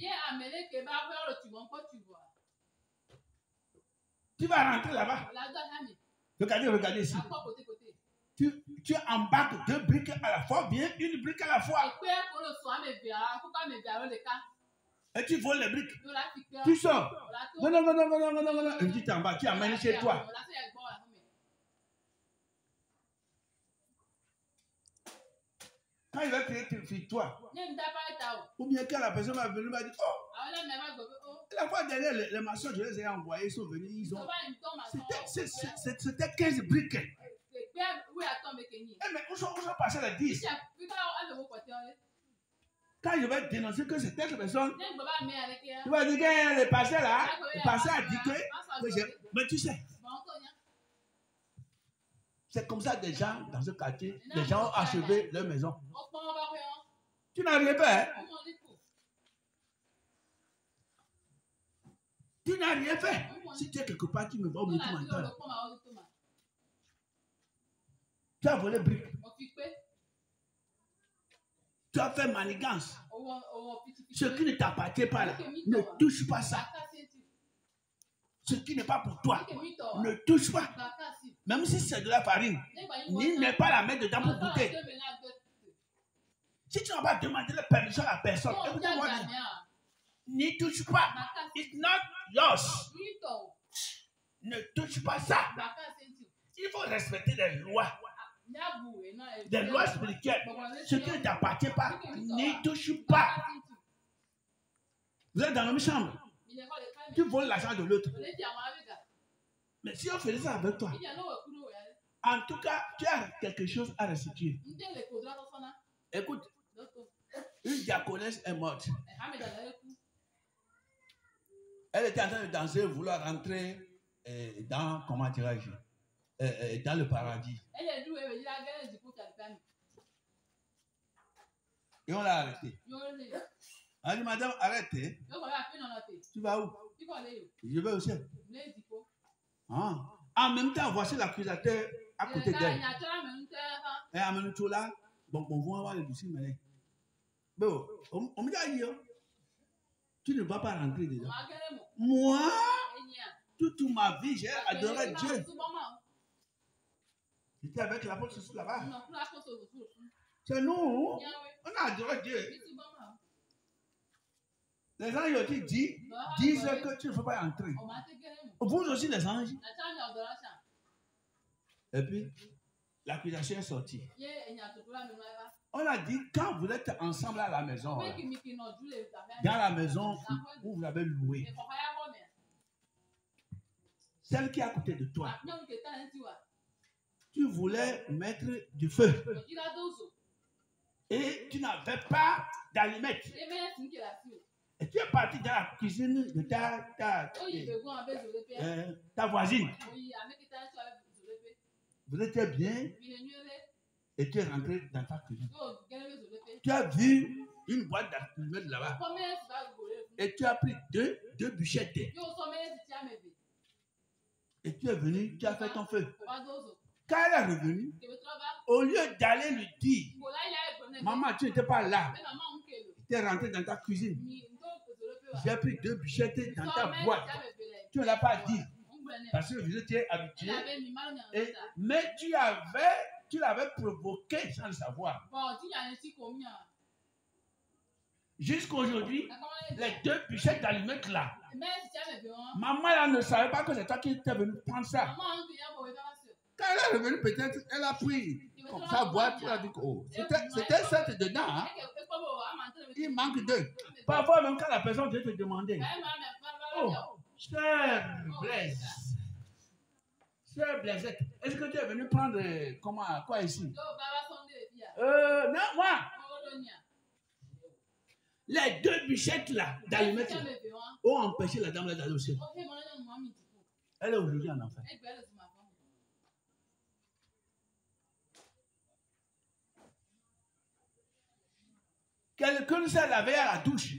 tu vas rentrer là-bas. Regardez ici. Tu embarques 2 briques à la fois, bien une brique à la fois. Et tu voles les briques. Tu sors. Non. Et tu t'en vas, tu amènes chez toi. Quand il va créer sur toi, ou bien quand la personne va venir, va dire, oh, la fois dernière, les maçons, je les ai envoyés, ils sont venus, ils ont. C'était 15 briques. Mais où sont passés les 10? Quand je vais dénoncer que c'est telle personne, tu vas dire que le passé là, le passé a dit que mais tu sais, c'est comme ça des gens dans ce quartier, les gens ont achevé leur maison. Tu n'as rien fait. Hein? Tu n'as rien fait. Si tu es quelque part, tu me vois, tu m'entends. Tu as volé briques. Tu as fait manigance. Ce qui ne t'appartient pas là, ne touche pas ça. Ce qui n'est pas pour toi, ne touche pas. Même si c'est de la farine, ni ne pas la mettre dedans pour goûter. Si tu n'as pas demandé la permission à la personne, écoutez-moi, n'y touche pas. It's not yours. Ne touche pas ça. Il faut respecter les lois. Des lois spirituelles. Ce qui ne t'appartient pas, n'y touche pas. Vous êtes dans la même chambre. Tu voles l'argent de l'autre. Mais si on faisait ça avec toi, en tout cas, tu as quelque chose à restituer. Écoute, une diaconesse est morte. Elle était en train de danser, vouloir rentrer dans, comment dirais-je, dans le paradis. Et on l'a arrêté. On a dit, madame, arrêtez. Tu vas où? Je vais au ciel. Ah. En même temps, voici l'accusateur à côté d'elle. Et à même temps là, bon, on va voir le dossier, mais bon, on me dit, tu ne vas pas rentrer dedans. Moi, toute ma vie, j'ai adoré Dieu. J'étais avec l'apôtre là-bas. C'est nous, on a adoré Dieu. Les anges disent que tu ne peux pas entrer. Vous aussi, les anges. Et puis, l'accusation est sortie. On a dit, quand vous êtes ensemble à la maison, dans la maison où vous avez loué, celle qui est à côté de toi, tu voulais mettre du feu. Et tu n'avais pas d'allumettes. Et tu es parti dans la cuisine de ta voisine. Vous étiez bien et tu es rentré dans ta cuisine. Tu as vu une boîte d'allumettes là-bas. Et tu as pris deux bûchettes. Et tu es venu, tu as fait ton feu. Quand elle est revenue, au lieu d'aller lui dire, maman, tu n'étais pas là. Tu es rentré dans ta cuisine. J'ai pris 2 bûchettes dans ta boîte. Tu ne l'as pas dit. Parce que vous étiez habitué. Mais tu l'avais provoqué sans le savoir. Jusqu'aujourd'hui, les 2 bûchettes d'allumettes là. Maman là ne savait pas que c'est toi qui étais venu prendre ça. Quand elle est revenue, peut-être, elle a pris comme sa boîte. Elle a dit que c'était cette dedans. Hein? Il manque 2. Parfois, même quand la personne vient te demander, oh, cher Blaise, est-ce que tu es venu prendre quoi ici? Non, moi. Les 2 bûchettes là, d'allumettes ont empêché la dame là d'aller au ciel. Elle est aujourd'hui en enfer. Quelqu'un s'est lavé à la douche.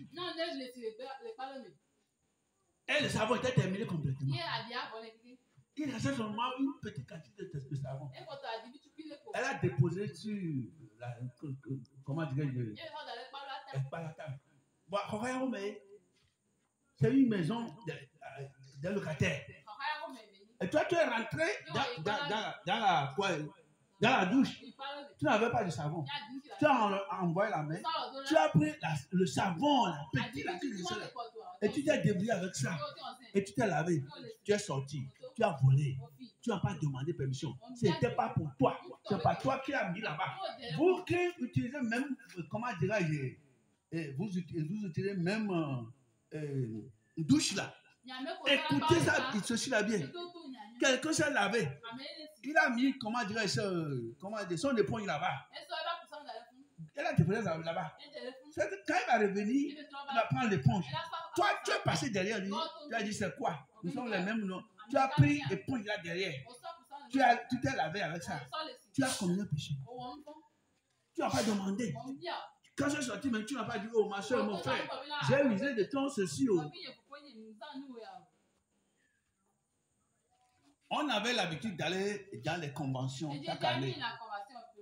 Et le savon était terminé complètement. Il restait seulement une petite quantité de savon. Elle a déposé sur la, comment dirais-je, c'est une maison de locataire. Et toi, tu es rentré dans la douche. Tu n'avais pas de savon. Tu as envoyé la main. Tu as pris le savon, la petite, la petite, et tu t'es débrouillé avec ça. Et tu t'es lavé. Tu es sorti. Tu as volé. Tu n'as pas demandé permission. Ce n'était pas pour toi. Ce n'est pas toi qui as mis là-bas. Vous qui utilisez même, comment dirais-je, vous utilisez même une douche là. Écoutez ça, ceci là bien. Quelqu'un s'est lavé. Il a mis, comment dirais-je, son éponge là-bas. Il a déposé ça là-bas. C'est que quand il va revenir, il va prendre l'éponge. Toi, tu es passé derrière lui. Tu as dit, c'est quoi? Nous sommes les mêmes noms. Tu as pris l'éponge là derrière. Tu t'es lavé avec ça. Tu as commis un péché. Tu n'as pas demandé. Quand je suis sorti, même tu n'as pas dit, oh ma soeur, mon frère, j'ai usé de ton ceci. Oh. On avait l'habitude d'aller dans les conventions chaque année.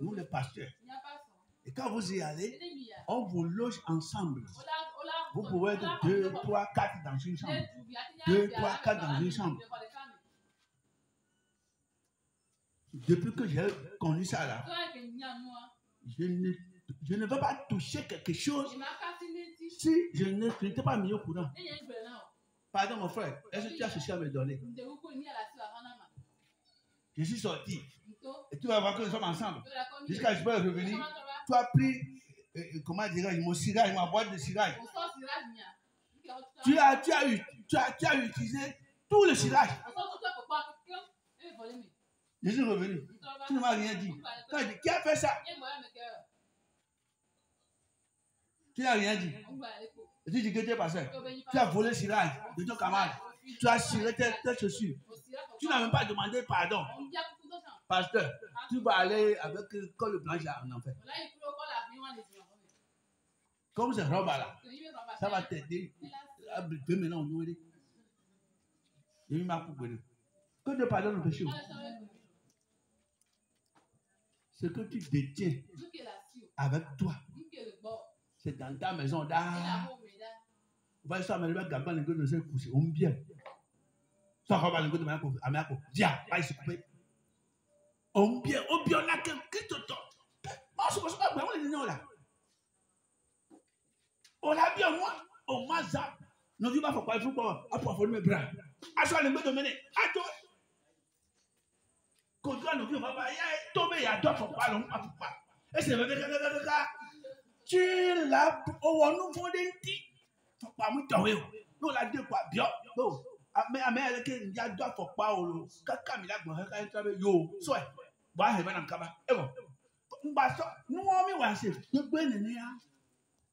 Nous, les pasteurs. Et quand vous y allez, on vous loge ensemble. Vous pouvez être 2, 3, 4 dans une chambre. 2, 3, 4 dans une chambre. Depuis que j'ai connu ça là, je ne veux pas toucher quelque chose si je n'étais pas mis au courant. Pardon mon frère, est-ce que tu as cherché à me donner? Je suis sorti. Et tu vas voir que nous sommes ensemble. Jusqu'à ce que je peux revenir. Tu as pris, comment dirais-je, mon cigare, ma boîte de cigare. Tu as utilisé tout le cigare. Je suis revenu. Tu ne m'as rien dit. Quand je dis, qui a fait ça? Tu n'as rien dit. Et tu dis que tu es passé. Tu as volé le cigare de ton camarade. Tu as ciré tes chaussures. Tu n'as même pas demandé pardon. Pasteur, tu vas aller avec le col blanc en enfer. Comme c'est robe là, ça va t'aider à briller maintenant au noir. Je m'a coupé. Que Dieu pardonne le péché. Ce que tu détiens avec toi, c'est dans ta maison d'art. On va essayer de mettre Gabon les gars de se coucher. On bien. Ça va les gars de ma coupe. À ma coupe. Dia, va se couper. On bien là que te donne. Moi, je ne sais pas comment on est là. On a bien moi, on m'a zappé. Nous ne faut pas, il faut pas approfondir mes bras. À ça, les gars de mener. À toi. Quand tu as nous, on va pas y aller. Tomber, il y a d'autres pas, on ne peut pas. Et c'est le gars. Tu l'as, on nous font des petits. Faut pas me tomber. Nous, la deux quoi, bien. Mais il y a d'autres faut pas. Quand il a bon, yo, soit. Bah, il va dans kaba. Et bon. Nous, on va se faire de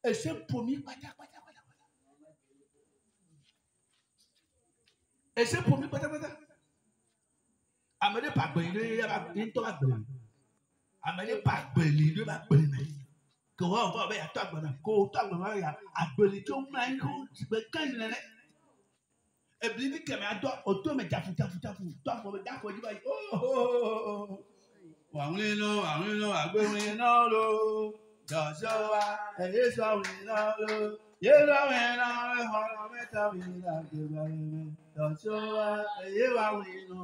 et c'est promis. Et c'est promis. Amenez pas brûler, il t'aura brûlé. Amenez pas brûler, il va brûler. Que on va faire toi bonhomme, qu'on toi bonhomme, il y a brûler tout le monde. C'est 15 l'année. Et puis il dit que mais toi, auto mais tafu. Toi faut me d'accord, il va oh. Wangulino, agwelino lo. Joshua, Yeshua lo. Yeshua lo, hola meta vida que vale. Joshua, Yeshua lo.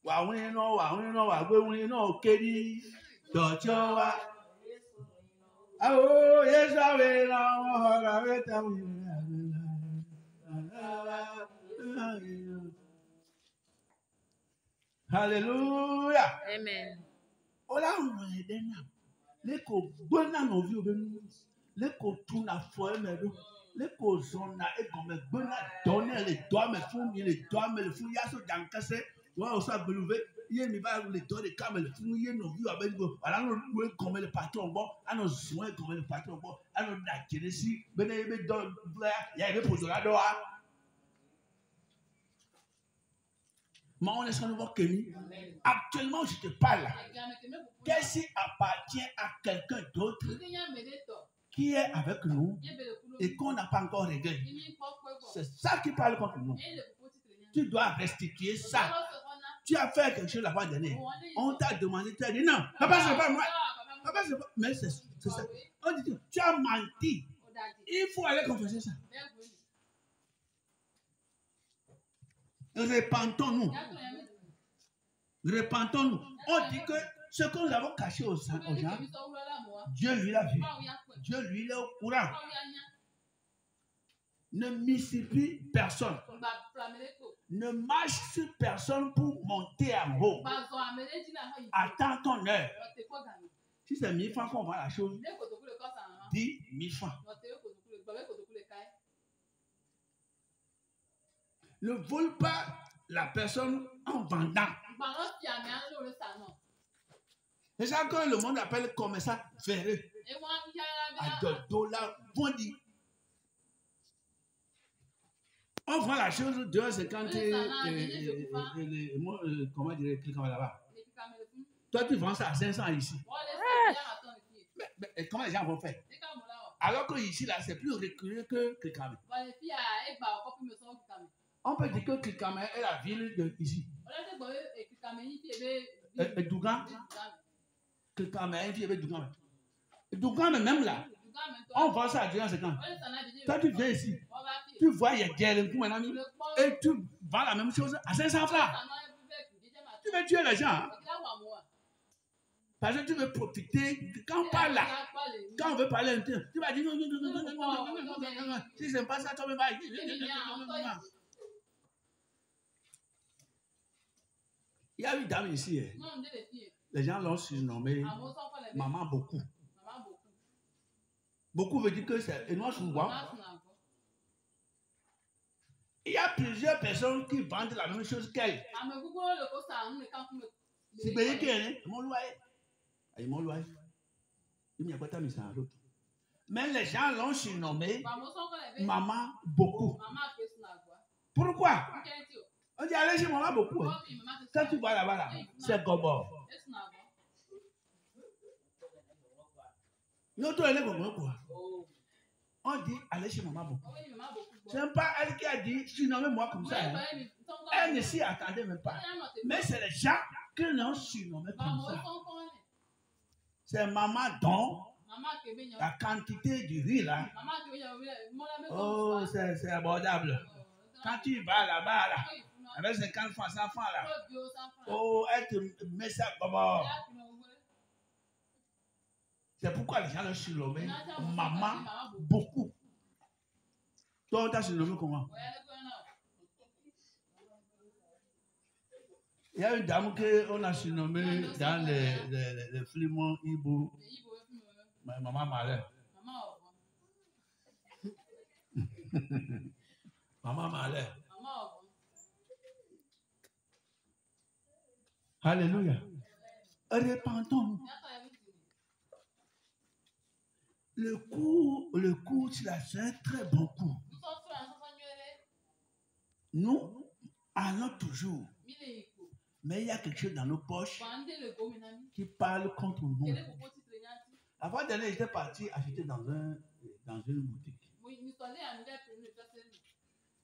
Wangulino, agwelino kedi. Joshua. Oh, Yeshua lo, hola meta vida. Hallelujah. Amen. Ola mwedena. Leko bona no vi obenu. Leko tuna fo emedo. Leko zona e gome bona donner les doigts me fou les doigts me le fou yaso dankase. Wa osa beluve. Ye mi ba les doigts de camel fou ye no vi obenu. Ala no we comme le patron bon. Ano zoin comme le patron bon. Ano da kenesi. Bene be do ya be pozola do a. Actuellement, je te parle. Qu'est-ce qui appartient à quelqu'un d'autre qui est avec nous et qu'on n'a pas encore réglé? C'est ça qui parle contre nous. Tu dois restituer ça. Tu as fait quelque chose la fois dernière. On t'a demandé, tu as dit non. Papa, c'est pas moi. Papa, c'est pas. Mais c'est ça. On dit, tu as menti. Il faut aller confesser ça. Repentons-nous. Repentons-nous. On dit que ce que nous avons caché aux gens, Dieu lui l'a vu. Dieu lui est au courant. Ne mystifie personne. Ne marche sur personne pour monter en haut. Attends ton heure. Si c'est 1000 francs qu'on vend la chose, dis 1000 francs. Ne vole pas la personne en vendant. C'est ça que le monde appelle commerçant véreux. À $2, bon dit. On vend la chose de 2,50 comment dire, là-bas. Toi, tu vends ça à 500 ici. Mais comment les gens vont faire? Alors que ici, là, c'est plus reculé que Kikame. On peut dire que Kikame est la ville de ici. Et Dougan. Kikame est une ville de Dougan. Dougan, même là, on vend ça à 250. Toi, tu viens ici. Tu vois, il y a guerre, mon ami, et tu vends la même chose à 500 francs. Tu veux tuer les gens. Hein? Parce que tu veux profiter. Quand on parle là, quand on veut parler, tu vas dire non. Si c'est pas ça, tu me vas. Il y a une dame ici. Les gens l'ont surnommée Maman Beaucoup. Beaucoup veut dire que c'est une souvent. Il y a plusieurs personnes qui vendent la même chose qu'elle. C'est payé qu'elle est. Mais les gens l'ont surnommé Maman Beaucoup. Pourquoi? On dit allez chez Maman Beaucoup. Quand tu vas là-bas, c'est Gobor. Nous, toi, elle est quoi? On dit allez chez Maman Beaucoup. Ce n'est pas elle qui a dit surnommez-moi comme ça. Hein. Elle ne s'y attendait même pas. Mais c'est les gens qui l'ont surnommé comme ça. C'est Maman Don. La quantité du riz là. Oh, c'est abordable. Quand tu vas là-bas, là, avec 50 francs, 100 francs là. Oh, elle te met ça comme. C'est pourquoi les gens le surnomment Maman Beaucoup. Toi, tu as surnommé comment? Il y a une dame qu'on a surnommée dans les Flimons Ibo. Maman Malheur. Maman Malheur. Alléluia. Repentons-nous. Le coup, c'est un très bon coup. Nous allons toujours. Mais il y a quelque chose dans nos poches qui parle contre nous. Avant dernière, j'étais parti acheter dans une boutique.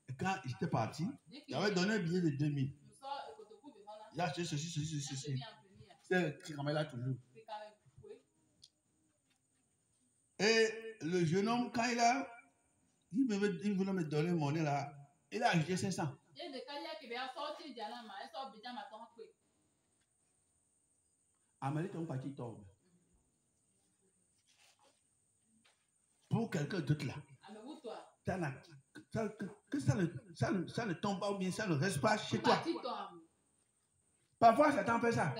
Et quand j'étais parti, j'avais donné un billet de 2000. Il a acheté ceci. C'est qui ramène là toujours. Et le jeune homme, quand il voulait me donner mon nez là, il a acheté 500. Amérique, on parti tombe. Pour quelqu'un d'autre là. Que ça ne tombe pas ou bien ça ne reste pas chez toi. Parfois, Satan fait ça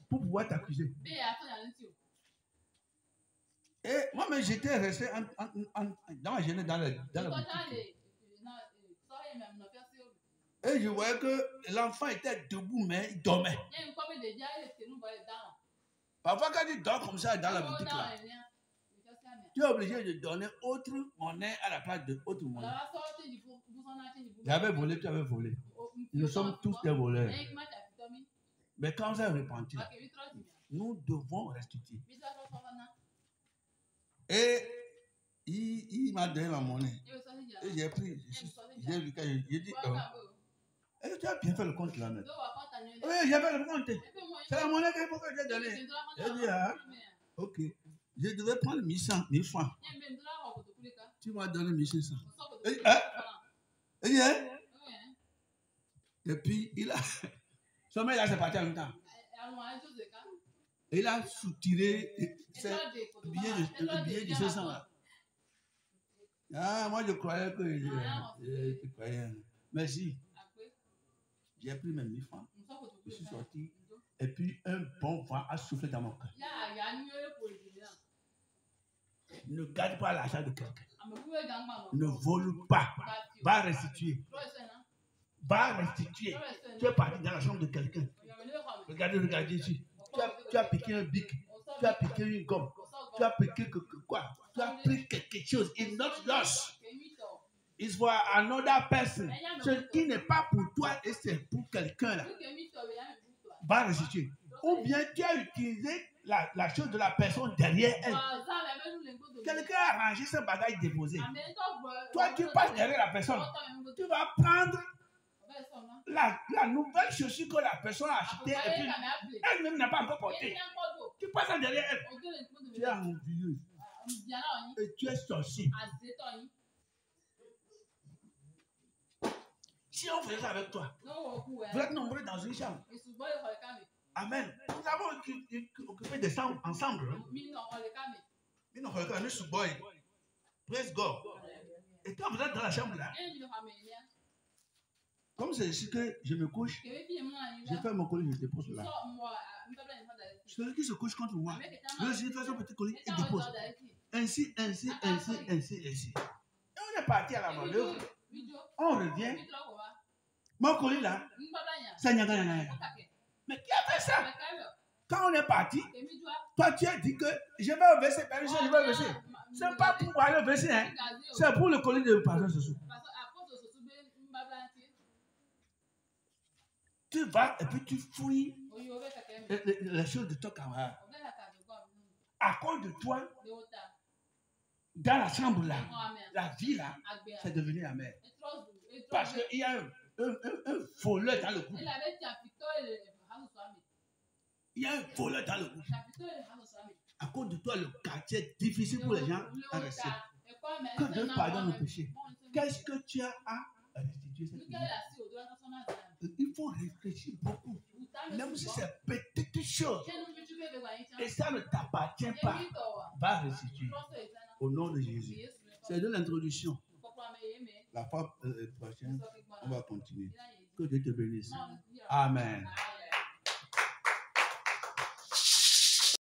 pour pouvoir t'accuser. Et moi-même, j'étais resté dans ma jeunesse dans la boutique. Et je voyais que l'enfant était debout, mais il dormait. Parfois, quand il dort comme ça dans la boutique, là, tu es obligé de donner autre monnaie à la place de autre monnaie. J'avais volé, tu avais volé. Nous sommes tous des voleurs. Mais quand on s'est repenti, nous devons restituer. Et il m'a donné la monnaie. Et j'ai pris, j'ai vu que j'ai dit, et tu as bien fait le compte là même. Oui, j'ai fait le compte. C'est la monnaie qu'il faut que j'ai donnée. J'ai dit, ah, ok. Je devais prendre 1000 francs. Tu m'as donné 1500. Et, hein? Et puis, il a... Son mec, là, c'est parti en même temps. Et il a soutiré le billet de 500 là. Ah, moi, je croyais que... Je croyais. Merci. J'ai pris mes 1000 francs. Je suis sorti. Et puis, un bon vent a soufflé dans mon cœur. Ne garde pas l'argent de quelqu'un. Ne vole pas. Va restituer. Va restituer. Tu es parti dans la chambre de quelqu'un. Regardez ici. Tu as piqué un bic. Tu as piqué une gomme. Tu as piqué quoi? Tu as pris quelque chose. It's not yours. It's for another person. Ce qui n'est pas pour toi et c'est pour quelqu'un là. Va restituer. Ou bien tu as utilisé la chose de la personne derrière elle. Quelqu'un a rangé ce bagage déposé. Toi, tu passes derrière la personne. Tu vas prendre la nouvelle chaussure que la personne a achetée et puis elle-même n'a pas encore portée. Tu passes derrière elle. Tu es envieux. Et tu es sorcier. Si on faisait ça avec toi, vous êtes nombreux dans une chambre. Amen. Nous avons occupé des chambres ensemble. Praise God. Et quand vous êtes dans la chambre là, comme c'est ici que je me couche, je fais mon colis, je dépose là. Celui qui se couche contre moi, je fais son petit colis et dépose. Ainsi. Et on est parti à la manœuvre. On revient. Mon colis là, c'est Nyaga. Mais qui a fait ça? Quand on est parti, toi tu as dit que je vais verser, je vais verser. Ce n'est pas pour aller verser, hein. C'est pour le colis de pasteur Soso. Tu vas et puis tu fouilles les choses de ton camarade. À cause de toi, dans la chambre là, la vie là, c'est devenu amer. Parce qu'il y a un voleur dans le groupe. Il y a un voleur dans le groupe. À cause de toi, le quartier est difficile pour les gens à rester. Que Dieu pardonne nos péchés. Qu'est-ce que tu as à restituer cette vie? Il faut réfléchir beaucoup. Même si c'est petite chose et ça ne t'appartient pas, va restituer. Au nom de Jésus. C'est de l'introduction. La fois prochaine, on va continuer. Que Dieu te bénisse. Amen.